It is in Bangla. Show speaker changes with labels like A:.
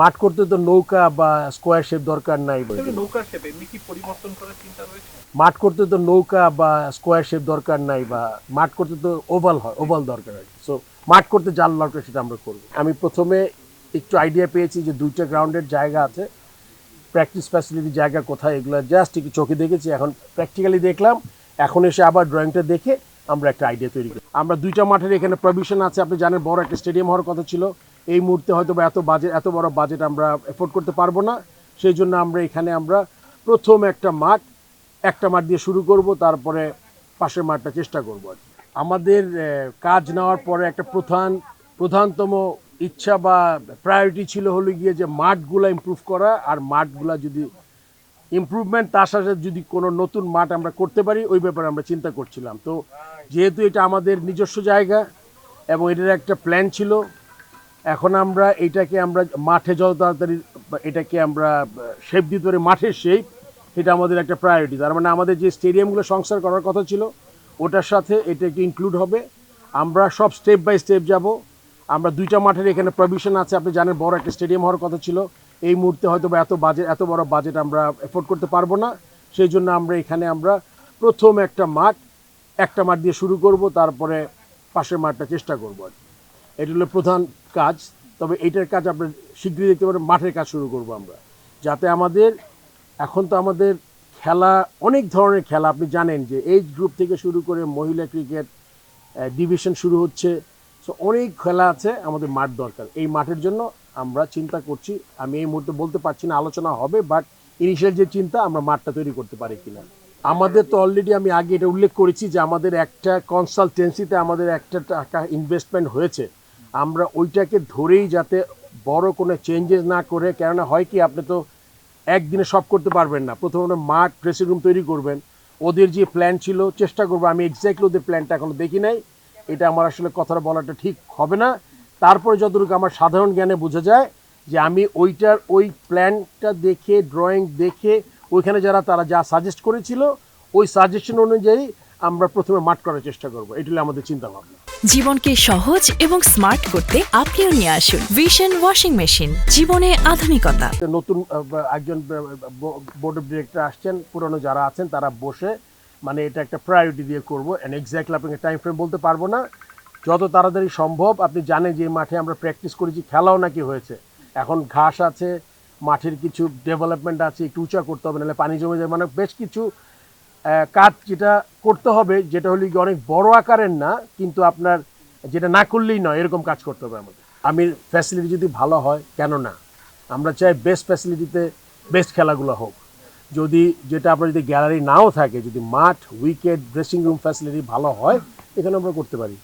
A: মাঠ করতে তো নৌকা বা স্কোয়ার শেপ দরকার নাই।
B: নৌকার শেপ এমনি কি পরিবর্তন করার চিন্তা রয়েছে?
A: মাঠ করতে তো নৌকা বা স্কোয়ার শেপ দরকার নাই, বা মাঠ করতে তো ওভাল হয়, ওভাল দরকার আর কি। সো মাঠ করতে জাল দরকার, সেটা আমরা করবো। আমি প্রথমে একটু আইডিয়া পেয়েছি যে 2টা গ্রাউন্ডের জায়গা আছে, প্র্যাকটিস ফ্যাসিলিটি জায়গা কোথায়, এগুলো জাস্ট একটু চোখে দেখেছি, এখন প্র্যাকটিক্যালি দেখলাম। এখন এসে আবার ড্রয়িংটা দেখে আমরা একটা আইডিয়া তৈরি করি। আমরা 2টা মাঠের এখানে প্রভিশন আছে, আপনি জানেন বড় একটা স্টেডিয়াম হওয়ার কথা ছিল। এই মুহূর্তে হয়তো বা এত বড় বাজেট আমরা এফোর্ড করতে পারবো না। সেই জন্য আমরা প্রথম একটা মাঠ দিয়ে শুরু করব, তারপরে পাশের মাঠটা চেষ্টা করব আর কি। আমাদের কাজ নেওয়ার পরে একটা প্রধানতম ইচ্ছা বা প্রায়োরিটি ছিল হলো গিয়ে যে মাঠগুলো ইমপ্রুভ করা, আর মাঠগুলা যদি ইমপ্রুভমেন্ট তার সাথে যদি কোনো নতুন মাঠ আমরা করতে পারি, ওই ব্যাপারে আমরা চিন্তা করছিলাম। তো যেহেতু এটা আমাদের নিজস্ব জায়গা এবং এটার একটা প্ল্যান ছিল, এখন আমরা মাঠে যত তাড়াতাড়ি এটাকে আমরা শেপ দিতে পারি, মাঠের শেপ, এটা আমাদের একটা প্রায়োরিটি। তার মানে আমাদের যে স্টেডিয়ামগুলো সংস্কার করার কথা ছিল, ওটার সাথে এটা একটু ইনক্লুড হবে। আমরা সব স্টেপ বাই স্টেপ যাব। আমরা 2টা মাঠের এখানে প্রভিশন আছে, আপনি জানেন বড় একটা স্টেডিয়াম হওয়ার কথা ছিল। এই মুহূর্তে হয়তো বা এত বড় বাজেট আমরা এফোর্ড করতে পারবো না। সেই জন্য আমরা প্রথম একটা মাঠ দিয়ে শুরু করব, তারপরে পাশের মাঠটা চেষ্টা করবো আর কি। এটা হলো প্রধান কাজ। তবে এইটার কাজ আমরা শীঘ্রই দেখতে পারেন, মাঠের কাজ শুরু করব আমরা, যাতে এখন তো আমাদের খেলা, অনেক ধরনের খেলা আপনি জানেন, যে এজ গ্রুপ থেকে শুরু করে মহিলা ক্রিকেট ডিভিশন শুরু হচ্ছে। সো অনেক খেলা আছে, আমাদের মাঠ দরকার। এই মাঠের জন্য আমরা চিন্তা করছি। আমি এই মুহূর্তে বলতে পারছি না, আলোচনা হবে, বাট ইনিশিয়াল যে চিন্তা, আমরা মাঠটা তৈরি করতে পারি কিনা। আমাদের তো অলরেডি আমি আগে এটা উল্লেখ করেছি যে আমাদের একটা কনসালটেন্সিতে আমাদের একটা টাকা ইনভেস্টমেন্ট হয়েছে। আমরা ওইটাকে ধরেই, যাতে বড় কোনো চেঞ্জেস না করে, কেননা হয় কি, আপনি তো একদিনে সব করতে পারবেন না। প্রথমে মাঠ, ড্রেসিং রুম তৈরি করবেন। ওদের যে প্ল্যান ছিল, চেষ্টা করবো, আমি এক্স্যাক্টলি ওদের প্ল্যানটা এখনো দেখি নাই, এটা আমার আসলে কথাটা বলাটা ঠিক হবে না। তারপরে যতটুকু আমার সাধারণ জ্ঞানে বোঝা যায়, যে আমি ওই প্ল্যানটা দেখে, ড্রয়িং দেখে, ওইখানে তারা যা সাজেস্ট করেছিল, ওই সাজেশন অনুযায়ী আমরা প্রথমে মাঠ করার চেষ্টা করবো। এটা হলো আমাদের চিন্তা ভাবনা।
C: জীবনকে সহজ এবং স্মার্ট করতে আপনিও নিয়ে আসুন ভিশন ওয়াশিং মেশিন, জীবনে আধুনিকতা।
A: নতুন একজন বোর্ড অফ ডিরেক্টর আসছেন, পুরনো যারা আছেন তারা বসে, মানে এটা একটা প্রায়োরিটি দিয়ে করবো। অ্যান্ড এক্স্যাক্টলি আপনাকে টাইম ফ্রেম বলতে পারবো না, যত তাড়াতাড়ি সম্ভব। আপনি জানেন যে এই মাঠে আমরা প্র্যাকটিস করেছি, খেলাও নাকি হয়েছে। এখন ঘাস আছে, মাঠের কিছু ডেভেলপমেন্ট আছে, একটু উঁচা করতে হবে, নাহলে পানি জমে যায়। মানে বেশ কিছু কাজ যেটা করতে হবে, যেটা হলো কি অনেক বড় আকারের না, কিন্তু আপনার যেটা না করলেই নয়, এরকম কাজ করতে হবে আমাদের। আমি ফ্যাসিলিটি যদি ভালো হয়, কেন না, আমরা চাই বেস্ট ফ্যাসিলিটিতে বেস্ট খেলাগুলো হোক। যেটা আপনার যদি গ্যালারি নাও থাকে, যদি মাঠ, উইকেট, ড্রেসিং রুম ফ্যাসিলিটি ভালো হয়, এখানে আমরা করতে পারি।